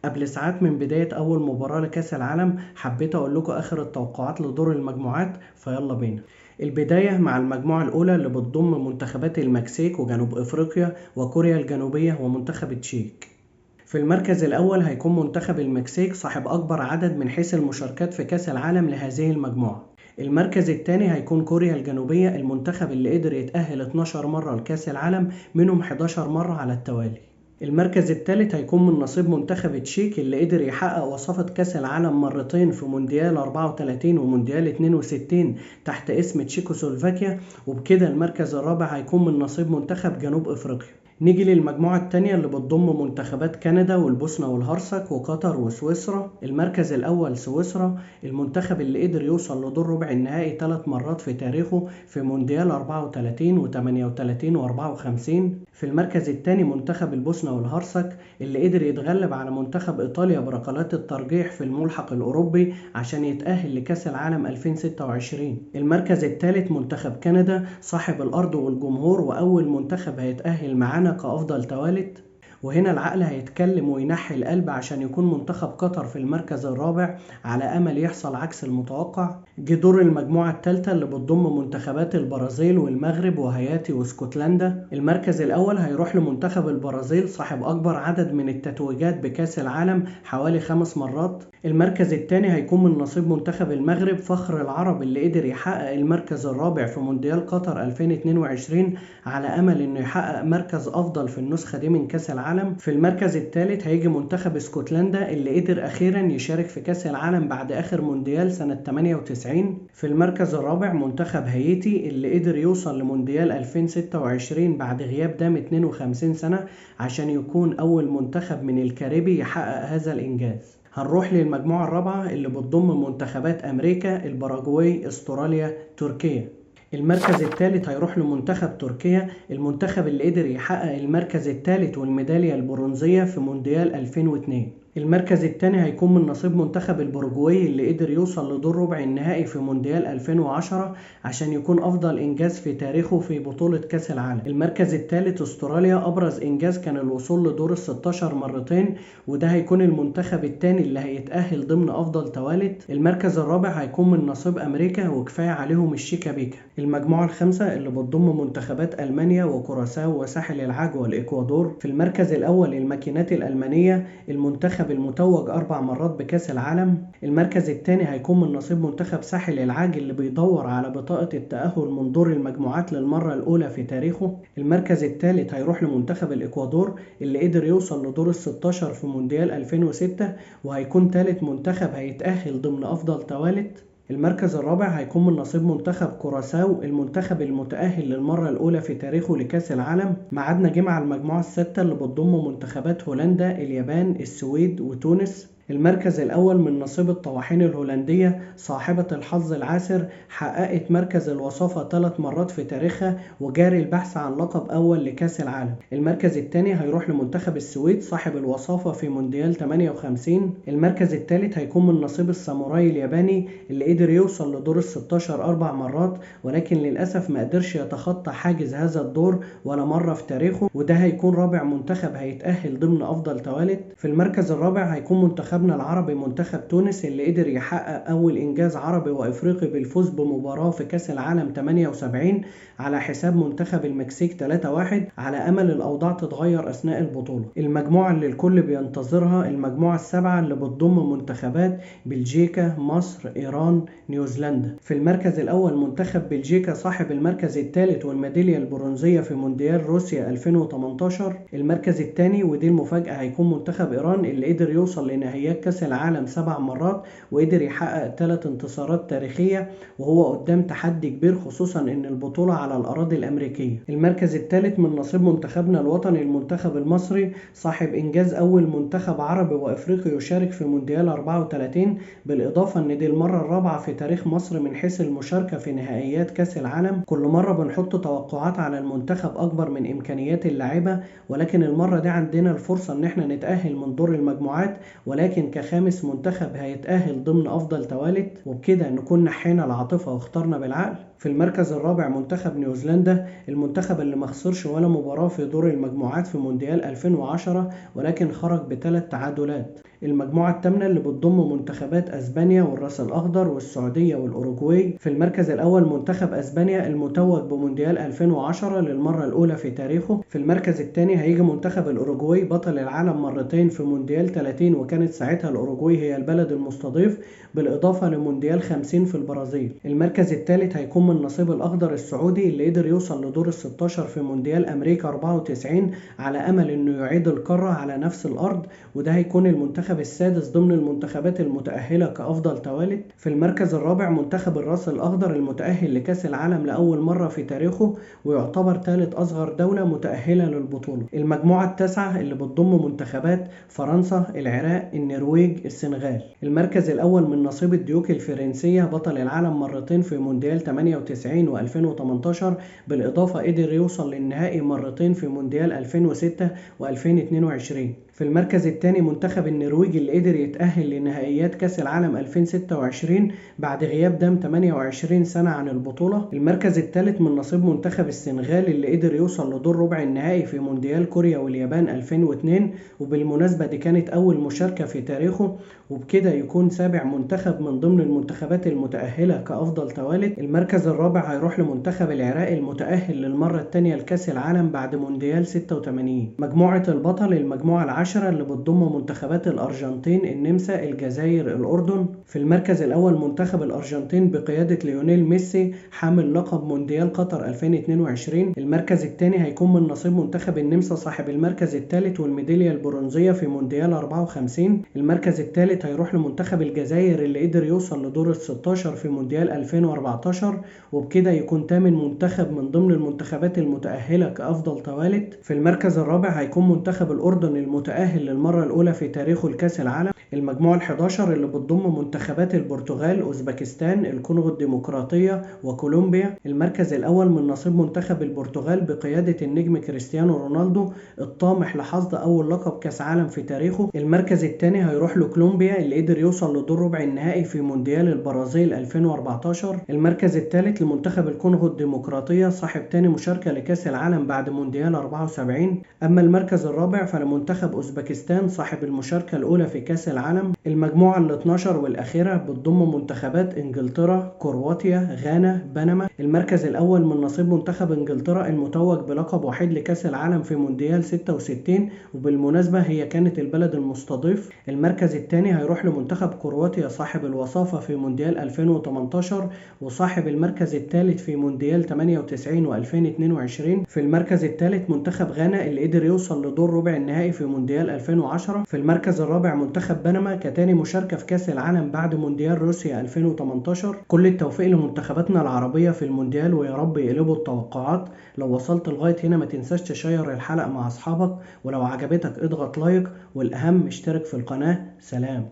قبل ساعات من بداية أول مباراة لكأس العالم حبيت أقول لكم آخر التوقعات لدور المجموعات، فيلا بينا. البداية مع المجموعة الأولى اللي بتضم منتخبات المكسيك وجنوب أفريقيا وكوريا الجنوبية ومنتخب تشيك. في المركز الأول هيكون منتخب المكسيك صاحب أكبر عدد من حيث المشاركات في كأس العالم لهذه المجموعة. المركز الثاني هيكون كوريا الجنوبية، المنتخب اللي قدر يتأهل 12 مرة لكأس العالم، منهم 11 مرة على التوالي. المركز الثالث هيكون من نصيب منتخب تشيك اللي قدر يحقق وصافة كأس العالم مرتين في مونديال 34 ومونديال 62 تحت اسم تشيكوسلوفاكيا، وبكده المركز الرابع هيكون من نصيب منتخب جنوب أفريقيا. نيجي للمجموعة التانية اللي بتضم منتخبات كندا والبوسنة والهرسك وقطر وسويسرا. المركز الأول سويسرا، المنتخب اللي قدر يوصل لدور ربع النهائي 3 مرات في تاريخه في مونديال 34 و38 و54. في المركز الثاني منتخب البوسنة والهرسك اللي قدر يتغلب على منتخب إيطاليا بركلات الترجيح في الملحق الأوروبي عشان يتأهل لكأس العالم 2026. المركز الثالث منتخب كندا صاحب الأرض والجمهور وأول منتخب هيتأهل معانا كأفضل توالت. وهنا العقل هيتكلم وينحي القلب عشان يكون منتخب قطر في المركز الرابع على أمل يحصل عكس المتوقع. جه دور المجموعة الثالثة اللي بتضم منتخبات البرازيل والمغرب وهايتي واسكتلندا. المركز الأول هيروح لمنتخب البرازيل صاحب أكبر عدد من التتويجات بكأس العالم حوالي 5 مرات. المركز الثاني هيكون من نصيب منتخب المغرب فخر العرب اللي قدر يحقق المركز الرابع في مونديال قطر 2022 على أمل إنه يحقق مركز أفضل في النسخة دي من كأس العالم. في المركز الثالث هيجي منتخب اسكتلندا اللي قدر أخيرا يشارك في كأس العالم بعد آخر مونديال سنة 98. في المركز الرابع منتخب هايتي اللي قدر يوصل لمونديال 2026 بعد غياب دام 52 سنة عشان يكون أول منتخب من الكاريبي يحقق هذا الإنجاز. هنروح للمجموعة الرابعة اللي بتضم منتخبات أمريكا، الباراجواي، استراليا، تركيا. المركز الثالث هيروح لمنتخب تركيا، المنتخب اللي قدر يحقق المركز الثالث والميدالية البرونزية في مونديال 2002. المركز الثاني هيكون من نصيب منتخب الباراجواي اللي قدر يوصل لدور ربع النهائي في مونديال 2010 عشان يكون أفضل إنجاز في تاريخه في بطولة كأس العالم. المركز الثالث استراليا، أبرز إنجاز كان الوصول لدور ال 16 مرتين، وده هيكون المنتخب الثاني اللي هيتأهل ضمن أفضل توالت. المركز الرابع هيكون من نصيب أمريكا وكفاية عليهم الشيكا بيكا. المجموعة الخامسة اللي بتضم منتخبات ألمانيا وكوراساو وساحل العاج والإكوادور. في المركز الأول الماكينات الألمانية، المنتخب المتوج 4 مرات بكأس العالم. المركز الثاني هيكون من نصيب منتخب ساحل العاج اللي بيدور على بطاقة التأهل من دور المجموعات للمرة الأولى في تاريخه. المركز الثالث هيروح لمنتخب الإكوادور اللي قدر يوصل لدور ال 16 في مونديال 2006 وهيكون ثالث منتخب هيتأهل ضمن أفضل توالت. المركز الرابع هيكون من نصيب منتخب كوراساو، المنتخب المتأهل للمرة الأولى في تاريخه لكأس العالم. معادنا جه مع المجموعة الستة اللي بتضم منتخبات هولندا، اليابان، السويد وتونس. المركز الأول من نصيب الطواحين الهولندية صاحبة الحظ العاسر، حققت مركز الوصافة 3 مرات في تاريخها وجاري البحث عن لقب أول لكأس العالم. المركز الثاني هيروح لمنتخب السويد صاحب الوصافة في مونديال 58. المركز الثالث هيكون من نصيب الساموراي الياباني اللي قدر يوصل لدور ال 16 4 مرات، ولكن للأسف ما قدرش يتخطى حاجز هذا الدور ولا مرة في تاريخه، وده هيكون رابع منتخب هيتأهل ضمن أفضل توالت. في المركز الرابع هيكون منتخبنا العربي منتخب تونس اللي قدر يحقق أول إنجاز عربي وإفريقي بالفوز بمباراة في كأس العالم 78 على حساب منتخب المكسيك 3-1 على أمل الأوضاع تتغير أثناء البطولة. المجموعة اللي الكل بينتظرها المجموعة السابعة اللي بتضم منتخبات بلجيكا، مصر، إيران، نيوزيلندا. في المركز الأول منتخب بلجيكا صاحب المركز الثالث والميدالية البرونزية في مونديال روسيا 2018. المركز الثاني ودي المفاجأة هيكون منتخب إيران اللي قدر يوصل لنهائيات كأس العالم 7 مرات وقدر يحقق 3 انتصارات تاريخية، وهو قدام تحدي كبير خصوصا ان البطولة على الأراضي الأمريكية. المركز الثالث من نصيب منتخبنا الوطني المنتخب المصري صاحب إنجاز أول منتخب عربي وإفريقي يشارك في مونديال 34، بالإضافة ان دي المرة الرابعة في تاريخ مصر من حيث المشاركة في نهائيات كأس العالم. كل مرة بنحط توقعات على المنتخب أكبر من إمكانيات اللاعبة، ولكن المرة دي عندنا الفرصة ان احنا نتأهل من دور المجموعات، ولكن كخامس منتخب هيتأهل ضمن أفضل توالت، وبكده نكون نحينا العاطفة واخترنا بالعقل. في المركز الرابع منتخب نيوزيلندا، المنتخب اللي ما خسرش ولا مباراة في دور المجموعات في مونديال 2010 ولكن خرج ب3 تعادلات. المجموعة الثامنة اللي بتضم منتخبات أسبانيا والراس الأخضر والسعودية والأوروجواي. في المركز الأول منتخب أسبانيا المتوج بمونديال 2010 للمرة الأولى في تاريخه. في المركز الثاني هيجي منتخب الأوروجواي بطل العالم مرتين في مونديال 30 وكانت ساعتها الأوروجواي هي البلد المستضيف، بالإضافة لمونديال 50 في البرازيل. المركز الثالث هيكون من نصيب الأخضر السعودي اللي قدر يوصل لدور ال16 في مونديال أمريكا 94 على أمل إنه يعيد القارة على نفس الأرض، وده هيكون المنتخب السادس ضمن المنتخبات المتأهلة كأفضل توالد. في المركز الرابع منتخب الراس الأخضر المتأهل لكأس العالم لأول مرة في تاريخه، ويعتبر ثالث أصغر دولة متأهلة للبطولة. المجموعة التاسعة اللي بتضم منتخبات فرنسا، العراق، النرويج، السنغال. المركز الأول من نصيب الديوك الفرنسية بطل العالم مرتين في مونديال 98 و2018، بالإضافة قدر يوصل للنهائي مرتين في مونديال 2006 و2022. في المركز الثاني منتخب النرويج اللي قدر يتأهل لنهائيات كأس العالم 2026 بعد غياب دام 28 سنة عن البطولة. المركز الثالث من نصيب منتخب السنغال اللي قدر يوصل لدور ربع النهائي في مونديال كوريا واليابان 2002، وبالمناسبة دي كانت أول مشاركة في تاريخه، وبكده يكون سابع منتخب من ضمن المنتخبات المتأهلة كأفضل توالد. المركز الرابع هيروح لمنتخب العراق المتأهل للمرة الثانية لكأس العالم بعد مونديال 86. مجموعة البطل المجموعة العاشرة اللي بتضم منتخبات الأرجنتين، النمسا، الجزائر، الأردن. في المركز الأول منتخب الأرجنتين بقيادة ليونيل ميسي حامل لقب مونديال قطر 2022. المركز الثاني هيكون من نصيب منتخب النمسا صاحب المركز الثالث والميدالية البرونزية في مونديال 54. المركز الثالث هيروح لمنتخب الجزائر اللي قدر يوصل لدور ال16 في مونديال 2014، وبكده يكون ثامن منتخب من ضمن المنتخبات المتأهلة كأفضل توالد. في المركز الرابع هيكون منتخب الأردن المتأهل للمرة الأولى في تاريخه لكأس العالم. المجموعة ال11 اللي بتضم منتخبات البرتغال، أوزبكستان، الكونغو الديمقراطية وكولومبيا. المركز الأول من نصيب منتخب البرتغال بقيادة النجم كريستيانو رونالدو الطامح لحصد أول لقب كأس عالم في تاريخه. المركز الثاني هيروح لكولومبيا اللي قدر يوصل لدور ربع النهائي في مونديال البرازيل 2014. المركز الثالث لمنتخب الكونغو الديمقراطية صاحب ثاني مشاركة لكأس العالم بعد مونديال 74. أما المركز الرابع فلمنتخب أوزبكستان صاحب المشاركة الأولى في كأس العالم. المجموعة ال12 والأخيرة بتضم منتخبات إنجلترا، كرواتيا، غانا، بنما. المركز الأول من نصيب منتخب إنجلترا المتوج بلقب وحيد لكأس العالم في مونديال 66، وبالمناسبة هي كانت البلد المستضيف. المركز الثاني هيروح لمنتخب كرواتيا صاحب الوصافة في مونديال 2018 وصاحب المركز الثالث في مونديال 98 و2022. في المركز الثالث منتخب غانا اللي قدر يوصل لدور ربع النهائي في مونديال 2010. في المركز الرابع منتخب بنما كتاني مشاركة في كأس العالم بعد مونديال روسيا 2018. كل التوفيق لمنتخباتنا العربية في المونديال، ويا رب يقلبوا التوقعات. لو وصلت لغاية هنا ما تنساش تشير الحلقة مع أصحابك، ولو عجبتك اضغط لايك، والأهم اشترك في القناة. سلام.